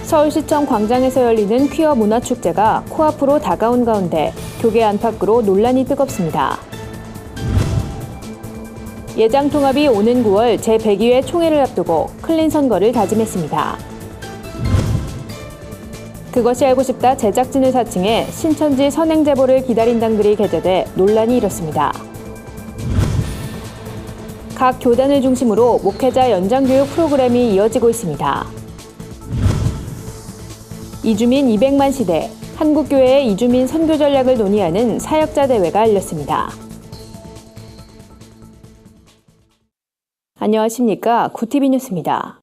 서울시청 광장에서 열리는 퀴어 문화축제가 코앞으로 다가온 가운데 교계 안팎으로 논란이 뜨겁습니다. 예장통합이 오는 9월 제102회 총회를 앞두고 클린 선거를 다짐했습니다. 그것이 알고 싶다 제작진을 사칭해 신천지 선행 제보를 기다린 당들이 게재돼 논란이 일었습니다. 각 교단을 중심으로 목회자 연장교육 프로그램이 이어지고 있습니다. 이주민 200만 시대, 한국교회의 이주민 선교 전략을 논의하는 사역자 대회가 열렸습니다. 안녕하십니까. 구티비 뉴스입니다.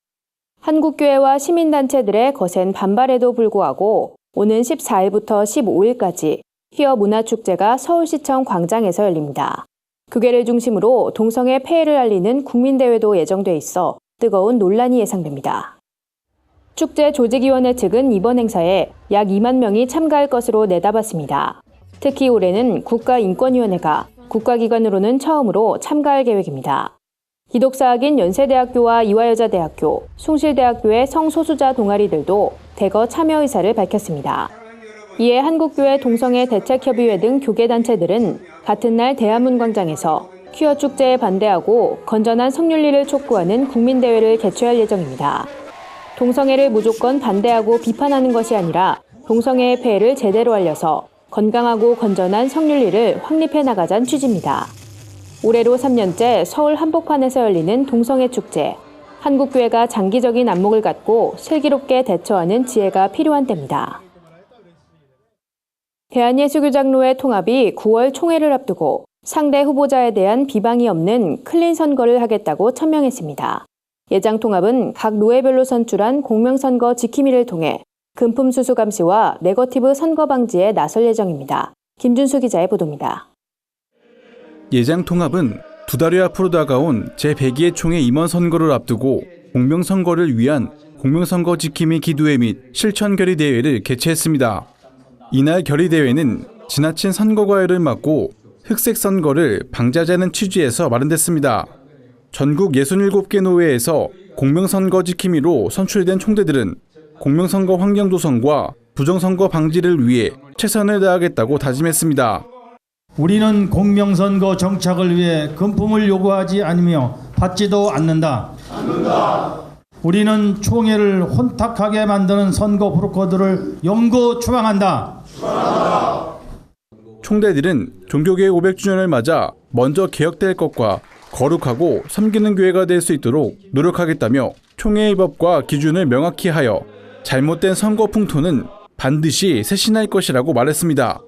한국교회와 시민단체들의 거센 반발에도 불구하고 오는 14일부터 15일까지 퀴어 문화축제가 서울시청 광장에서 열립니다. 교계를 중심으로 동성애 폐해를 알리는 국민대회도 예정돼 있어 뜨거운 논란이 예상됩니다. 축제 조직위원회 측은 이번 행사에 약 2만 명이 참가할 것으로 내다봤습니다. 특히 올해는 국가인권위원회가 국가기관으로는 처음으로 참가할 계획입니다. 기독사학인 연세대학교와 이화여자대학교, 숭실대학교의 성소수자 동아리들도 대거 참여 의사를 밝혔습니다. 이에 한국교회 동성애 대책협의회 등 교계단체들은 같은 날 대한문광장에서 퀴어 축제에 반대하고 건전한 성윤리를 촉구하는 국민대회를 개최할 예정입니다. 동성애를 무조건 반대하고 비판하는 것이 아니라 동성애의 폐해를 제대로 알려서 건강하고 건전한 성윤리를 확립해 나가자는 취지입니다. 올해로 3년째 서울 한복판에서 열리는 동성애 축제. 한국교회가 장기적인 안목을 갖고 슬기롭게 대처하는 지혜가 필요한 때입니다. 대한예수교 장로회 통합이 9월 총회를 앞두고 상대 후보자에 대한 비방이 없는 클린 선거를 하겠다고 천명했습니다. 예장통합은 각 노회별로 선출한 공명선거 지킴이를 통해 금품 수수 감시와 네거티브 선거 방지에 나설 예정입니다. 김준수 기자의 보도입니다. 예장통합은 2달여 앞으로 다가온 제102회 총회 임원 선거를 앞두고 공명선거를 위한 공명선거 지킴이 기도회 및 실천 결의 대회를 개최했습니다. 이날 결의 대회는 지나친 선거 과열을 막고 흑색 선거를 방지하자는 취지에서 마련됐습니다. 전국 67개 노회에서 공명선거 지킴이로 선출된 총대들은 공명선거 환경 조성과 부정선거 방지를 위해 최선을 다하겠다고 다짐했습니다. 우리는 공명선거 정착을 위해 금품을 요구하지 않으며 받지도 않는다. 우리는 총회를 혼탁하게 만드는 선거 브로커들을 영구 추방한다. 총대들은 종교개혁 500주년을 맞아 먼저 개혁될 것과 거룩하고 섬기는 교회가 될 수 있도록 노력하겠다며 총회의 법과 기준을 명확히 하여 잘못된 선거 풍토는 반드시 쇄신할 것이라고 말했습니다.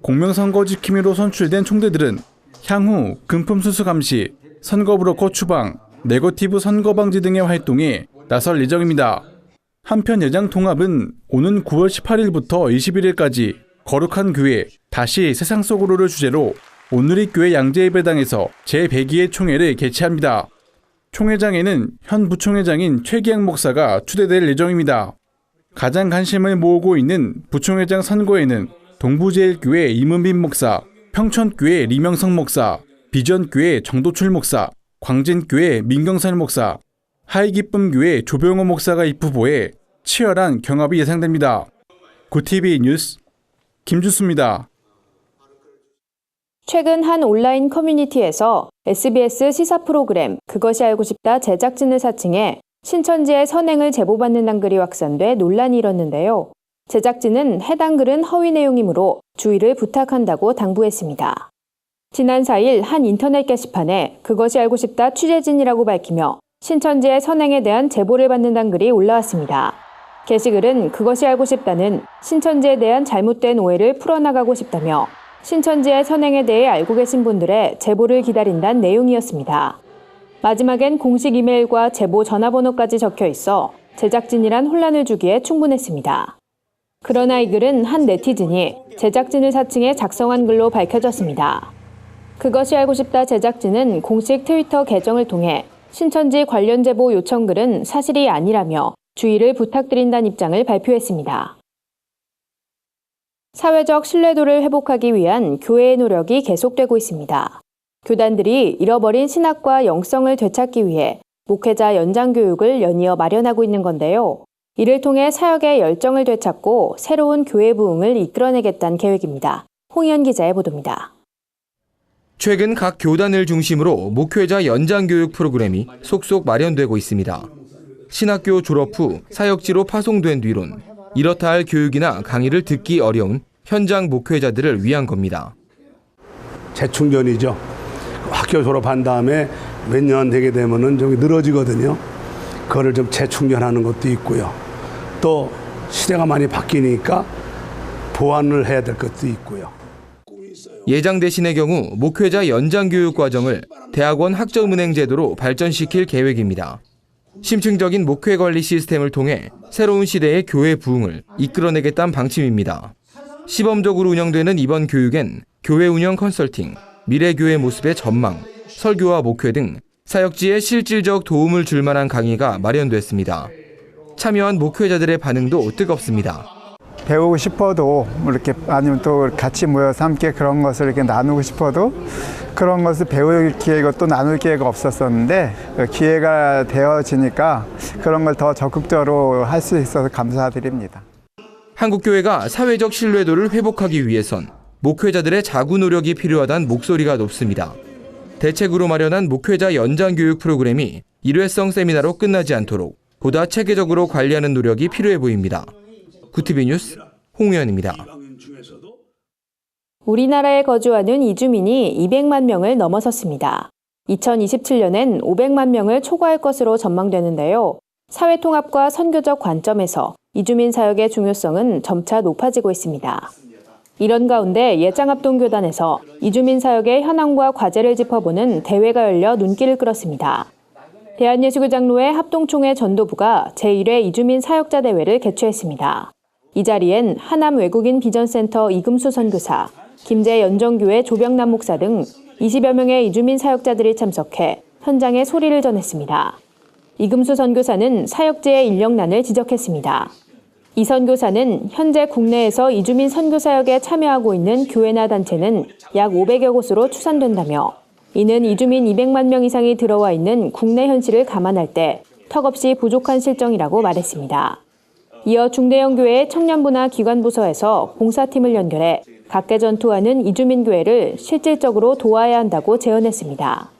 공명선거 지킴이로 선출된 총대들은 향후 금품 수수 감시, 선거 브로커 추방, 네거티브 선거 방지 등의 활동에 나설 예정입니다. 한편 예장통합은 오는 9월 18일부터 21일까지 거룩한 교회, 다시 세상 속으로를 주제로 온누리교회 양재예배당에서 제102회 총회를 개최합니다. 총회장에는 현 부총회장인 최기양 목사가 추대될 예정입니다. 가장 관심을 모으고 있는 부총회장 선거에는 동부제일교회 임은빈 목사, 평천교회 리명성 목사, 비전교회 정도출 목사, 광진교회 민경선 목사, 하이기쁨교회 조병호 목사가 입후보에 치열한 경합이 예상됩니다. 구티비 뉴스 김주수입니다. 최근 한 온라인 커뮤니티에서 SBS 시사 프로그램 그것이 알고 싶다 제작진을 사칭해 신천지의 선행을 제보받는 당글이 확산돼 논란이 일었는데요. 제작진은 해당 글은 허위 내용이므로 주의를 부탁한다고 당부했습니다. 지난 4일 한 인터넷 게시판에 그것이 알고 싶다 취재진이라고 밝히며 신천지의 선행에 대한 제보를 받는다는 글이 올라왔습니다. 게시글은 그것이 알고 싶다는 신천지에 대한 잘못된 오해를 풀어나가고 싶다며 신천지의 선행에 대해 알고 계신 분들의 제보를 기다린다는 내용이었습니다. 마지막엔 공식 이메일과 제보 전화번호까지 적혀 있어 제작진이란 혼란을 주기에 충분했습니다. 그러나 이 글은 한 네티즌이 제작진을 사칭해 작성한 글로 밝혀졌습니다. 그것이 알고 싶다 제작진은 공식 트위터 계정을 통해 신천지 관련 제보 요청 글은 사실이 아니라며 주의를 부탁드린다는 입장을 발표했습니다. 사회적 신뢰도를 회복하기 위한 교회의 노력이 계속되고 있습니다. 교단들이 잃어버린 신학과 영성을 되찾기 위해 목회자 연장 교육을 연이어 마련하고 있는 건데요. 이를 통해 사역의 열정을 되찾고 새로운 교회 부흥을 이끌어내겠다는 계획입니다. 홍현 기자의 보도입니다. 최근 각 교단을 중심으로 목회자 연장교육 프로그램이 속속 마련되고 있습니다. 신학교 졸업 후 사역지로 파송된 뒤론 이렇다 할 교육이나 강의를 듣기 어려운 현장 목회자들을 위한 겁니다. 재충전이죠. 학교 졸업한 다음에 몇 년 되게 되면은 좀 늘어지거든요. 그거를 좀 재충전하는 것도 있고요. 또 시대가 많이 바뀌니까 보완을 해야 될 것도 있고요. 예장 대신의 경우 목회자 연장교육 과정을 대학원 학점은행 제도로 발전시킬 계획입니다. 심층적인 목회 관리 시스템을 통해 새로운 시대의 교회 부흥을 이끌어내겠다는 방침입니다. 시범적으로 운영되는 이번 교육엔 교회 운영 컨설팅, 미래교회 모습의 전망, 설교와 목회 등 사역지에 실질적 도움을 줄 만한 강의가 마련됐습니다. 참여한 목회자들의 반응도 뜨겁습니다. 배우고 싶어도 이렇게 아니면 또 같이 모여서 함께 그런 것을 이렇게 나누고 싶어도 그런 것을 배울 기회가 또 나눌 기회가 없었었는데 기회가 되어지니까 그런 걸 더 적극적으로 할 수 있어서 감사드립니다. 한국교회가 사회적 신뢰도를 회복하기 위해선 목회자들의 자구 노력이 필요하다는 목소리가 높습니다. 대책으로 마련한 목회자 연장교육 프로그램이 일회성 세미나로 끝나지 않도록 보다 체계적으로 관리하는 노력이 필요해 보입니다. 구티비 뉴스 홍우현입니다. 우리나라에 거주하는 이주민이 200만 명을 넘어섰습니다. 2027년엔 500만 명을 초과할 것으로 전망되는데요. 사회통합과 선교적 관점에서 이주민 사역의 중요성은 점차 높아지고 있습니다. 이런 가운데 예장합동교단에서 이주민 사역의 현황과 과제를 짚어보는 대회가 열려 눈길을 끌었습니다. 대한예수교 장로회 합동총회 전도부가 제1회 이주민 사역자 대회를 개최했습니다. 이 자리엔 하남 외국인 비전센터 이금수 선교사, 김제 연정교회 조병남 목사 등 20여 명의 이주민 사역자들이 참석해 현장에 소리를 전했습니다. 이금수 선교사는 사역지의 인력난을 지적했습니다. 이 선교사는 현재 국내에서 이주민 선교 사역에 참여하고 있는 교회나 단체는 약 500여 곳으로 추산된다며 이는 이주민 200만 명 이상이 들어와 있는 국내 현실을 감안할 때 턱없이 부족한 실정이라고 말했습니다. 이어 중대형 교회의 청년부나 기관부서에서 봉사팀을 연결해 각계 전투하는 이주민 교회를 실질적으로 도와야 한다고 제언했습니다.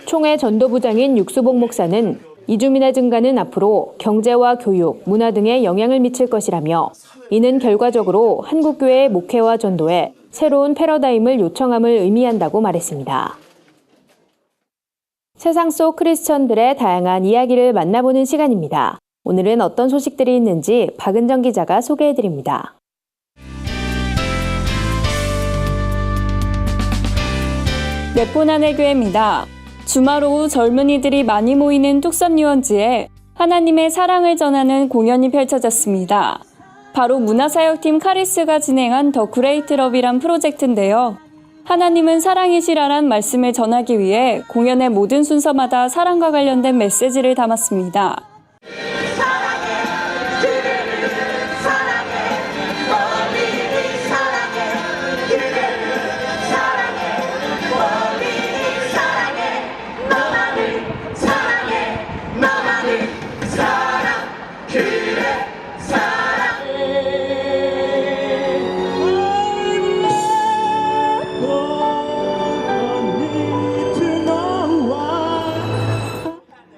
총회 전도부장인 육수복 목사는 이주민의 증가는 앞으로 경제와 교육, 문화 등에 영향을 미칠 것이라며 이는 결과적으로 한국교회의 목회와 전도에 새로운 패러다임을 요청함을 의미한다고 말했습니다. 세상 속 크리스천들의 다양한 이야기를 만나보는 시간입니다. 오늘은 어떤 소식들이 있는지 박은정 기자가 소개해드립니다. 내포난의 교회입니다. 주말 오후 젊은이들이 많이 모이는 뚝섬 유원지에 하나님의 사랑을 전하는 공연이 펼쳐졌습니다. 바로 문화사역팀 카리스가 진행한 더 그레이트 러비란 프로젝트인데요. 하나님은 사랑이시라란 말씀을 전하기 위해 공연의 모든 순서마다 사랑과 관련된 메시지를 담았습니다.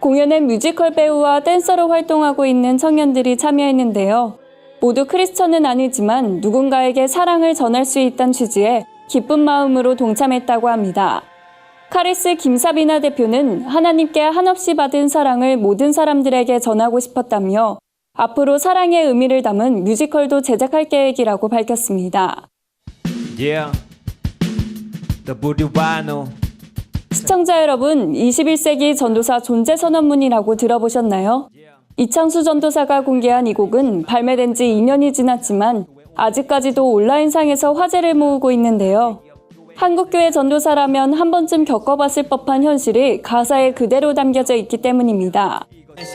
공연엔 뮤지컬 배우와 댄서로 활동하고 있는 청년들이 참여했는데요. 모두 크리스천은 아니지만 누군가에게 사랑을 전할 수 있다는 취지에 기쁜 마음으로 동참했다고 합니다. 카리스 김사비나 대표는 하나님께 한없이 받은 사랑을 모든 사람들에게 전하고 싶었다며 앞으로 사랑의 의미를 담은 뮤지컬도 제작할 계획이라고 밝혔습니다. 시청자 여러분, 21세기 전도사 존재선언문이라고 들어보셨나요? 이창수 전도사가 공개한 이 곡은 발매된 지 2년이 지났지만 아직까지도 온라인상에서 화제를 모으고 있는데요. 한국교회 전도사라면 한 번쯤 겪어봤을 법한 현실이 가사에 그대로 담겨져 있기 때문입니다.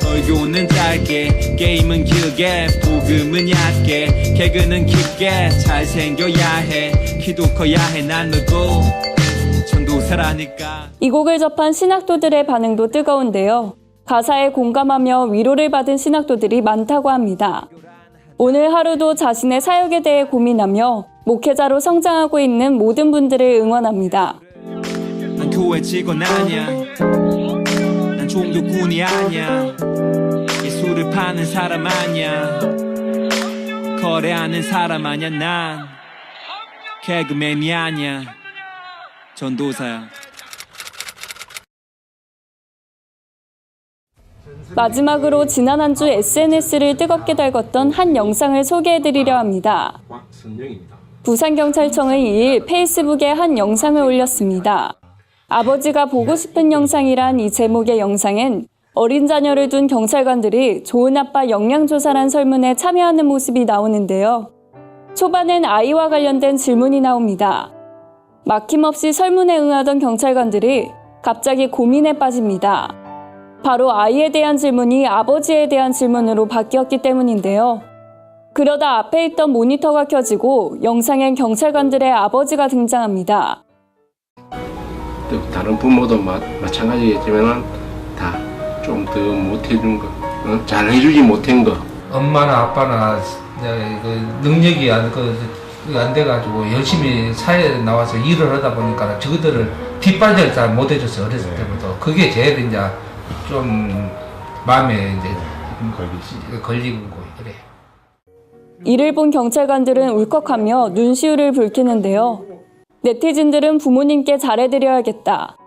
설교는 짧게, 게임은 길게, 복음은 얕게, 개그는 깊게, 잘생겨야 해, 키도 커야 해, 난 누구? 전도사라니까. 이 곡을 접한 신학도들의 반응도 뜨거운데요. 가사에 공감하며 위로를 받은 신학도들이 많다고 합니다. 오늘 하루도 자신의 사역에 대해 고민하며 목회자로 성장하고 있는 모든 분들을 응원합니다. 난 교회 직원 아니야. 난 종교꾼이 아니야. 예술을 파는 사람 아니야. 거래하는 사람 아니야. 난 개그맨이 아니야. 전도사야. 마지막으로 지난 한 주 SNS를 뜨겁게 달궜던 한 영상을 소개해드리려 합니다. 부산경찰청은 2일 페이스북에 한 영상을 올렸습니다. 아버지가 보고 싶은 영상이란 이 제목의 영상엔 어린 자녀를 둔 경찰관들이 좋은 아빠 역량조사란 설문에 참여하는 모습이 나오는데요. 초반엔 아이와 관련된 질문이 나옵니다. 막힘없이 설문에 응하던 경찰관들이 갑자기 고민에 빠집니다. 바로 아이에 대한 질문이 아버지에 대한 질문으로 바뀌었기 때문인데요. 그러다 앞에 있던 모니터가 켜지고 영상엔 경찰관들의 아버지가 등장합니다. 다른 부모도 마찬가지겠지만 다 좀 더 못해준 거, 잘해주지 못한 거. 엄마나 아빠나 그 능력이 안 돼가지고 열심히 사회에 나와서 일을 하다 보니까 저들을 뒷발질 잘 못해줬어요. 어렸을 때부터. 그게 제일 이제 좀 마음에 이제 걸리고 그래. 이를 본 경찰관들은 울컥하며 눈시울을 붉히는데요. 네티즌들은 부모님께 잘해드려야겠다.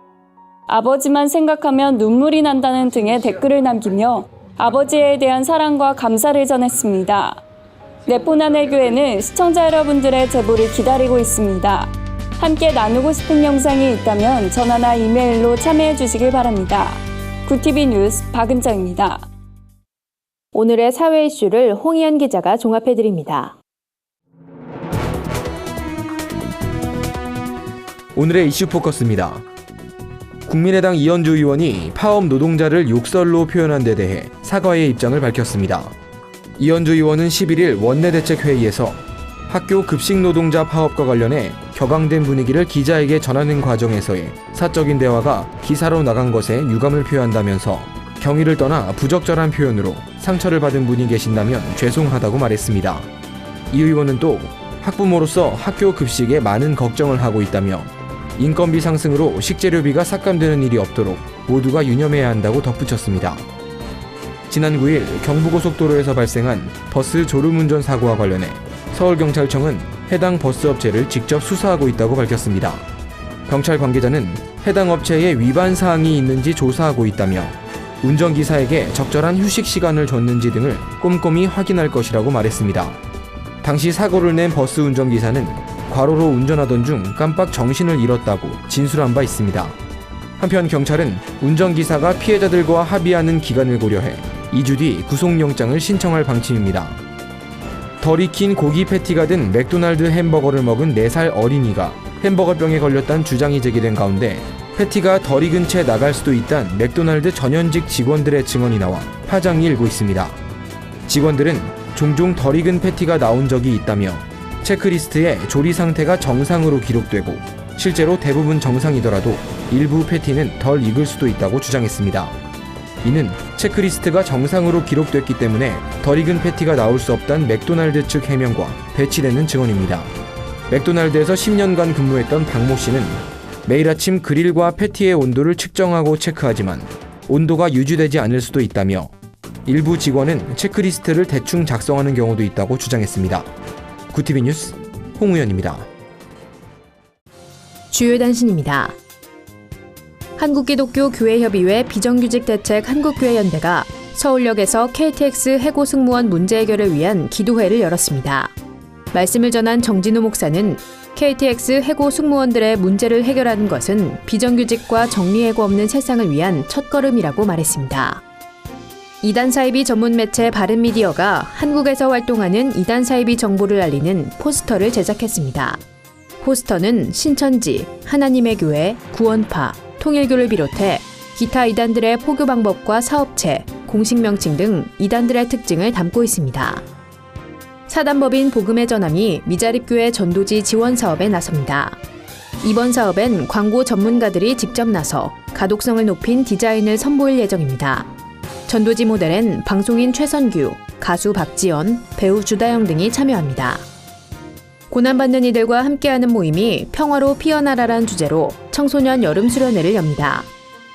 아버지만 생각하면 눈물이 난다는 등의 댓글을 남기며 아버지에 대한 사랑과 감사를 전했습니다. 네포난의 교회는 시청자 여러분들의 제보를 기다리고 있습니다. 함께 나누고 싶은 영상이 있다면 전화나 이메일로 참여해 주시길 바랍니다. 구TV 뉴스 박은정입니다. 오늘의 사회 이슈를 홍희연 기자가 종합해드립니다. 오늘의 이슈 포커스입니다. 국민의당 이현주 의원이 파업 노동자를 욕설로 표현한 데 대해 사과의 입장을 밝혔습니다. 이현주 의원은 11일 원내대책회의에서 학교 급식 노동자 파업과 관련해 격앙된 분위기를 기자에게 전하는 과정에서의 사적인 대화가 기사로 나간 것에 유감을 표한다면서 경위를 떠나 부적절한 표현으로 상처를 받은 분이 계신다면 죄송하다고 말했습니다. 이 의원은 또 학부모로서 학교 급식에 많은 걱정을 하고 있다며 인건비 상승으로 식재료비가 삭감되는 일이 없도록 모두가 유념해야 한다고 덧붙였습니다. 지난 9일 경부고속도로에서 발생한 버스 졸음운전 사고와 관련해 서울경찰청은 해당 버스 업체를 직접 수사하고 있다고 밝혔습니다. 경찰 관계자는 해당 업체에 위반 사항이 있는지 조사하고 있다며 운전기사에게 적절한 휴식 시간을 줬는지 등을 꼼꼼히 확인할 것이라고 말했습니다. 당시 사고를 낸 버스 운전기사는 과로로 운전하던 중 깜빡 정신을 잃었다고 진술한 바 있습니다. 한편 경찰은 운전기사가 피해자들과 합의하는 기간을 고려해 2주 뒤 구속영장을 신청할 방침입니다. 덜 익힌 고기 패티가 든 맥도날드 햄버거를 먹은 4살 어린이가 햄버거병에 걸렸다는 주장이 제기된 가운데 패티가 덜 익은 채 나갈 수도 있다는 맥도날드 전현직 직원들의 증언이 나와 파장이 일고 있습니다. 직원들은 종종 덜 익은 패티가 나온 적이 있다며 체크리스트에 조리 상태가 정상으로 기록되고 실제로 대부분 정상이더라도 일부 패티는 덜 익을 수도 있다고 주장했습니다. 이는 체크리스트가 정상으로 기록됐기 때문에 덜 익은 패티가 나올 수 없다는 맥도날드 측 해명과 배치되는 증언입니다. 맥도날드에서 10년간 근무했던 박모 씨는 매일 아침 그릴과 패티의 온도를 측정하고 체크하지만 온도가 유지되지 않을 수도 있다며 일부 직원은 체크리스트를 대충 작성하는 경우도 있다고 주장했습니다. 구TV 뉴스 홍우연입니다. 주요 단신입니다. 한국기독교교회협의회 비정규직대책 한국교회연대가 서울역에서 KTX 해고 승무원 문제 해결을 위한 기도회를 열었습니다. 말씀을 전한 정진우 목사는 KTX 해고 승무원들의 문제를 해결하는 것은 비정규직과 정리해고 없는 세상을 위한 첫걸음이라고 말했습니다. 이단 사이비 전문 매체 바른미디어가 한국에서 활동하는 이단 사이비 정보를 알리는 포스터를 제작했습니다. 포스터는 신천지, 하나님의 교회, 구원파, 통일교를 비롯해 기타 이단들의 포교 방법과 사업체, 공식 명칭 등 이단들의 특징을 담고 있습니다. 사단법인 복음의 전함이 미자립교회 전도지 지원 사업에 나섭니다. 이번 사업엔 광고 전문가들이 직접 나서 가독성을 높인 디자인을 선보일 예정입니다. 전도지 모델엔 방송인 최선규, 가수 박지연, 배우 주다영 등이 참여합니다. 고난받는 이들과 함께하는 모임이 평화로 피어나라란 주제로 청소년 여름 수련회를 엽니다.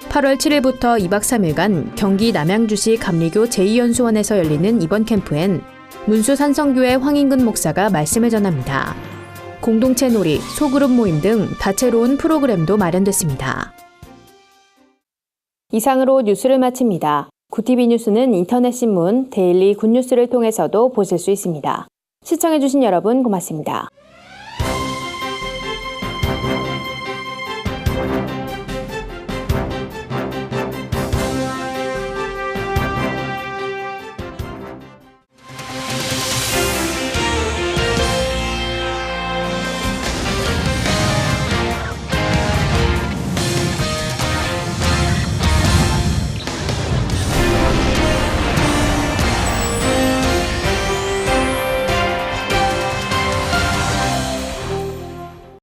8월 7일부터 2박 3일간 경기 남양주시 감리교 제2연수원에서 열리는 이번 캠프엔 문수 산성교회 황인근 목사가 말씀을 전합니다. 공동체 놀이, 소그룹 모임 등 다채로운 프로그램도 마련됐습니다. 이상으로 뉴스를 마칩니다. 구TV 뉴스는 인터넷 신문 데일리 굿뉴스를 통해서도 보실 수 있습니다. 시청해주신 여러분 고맙습니다.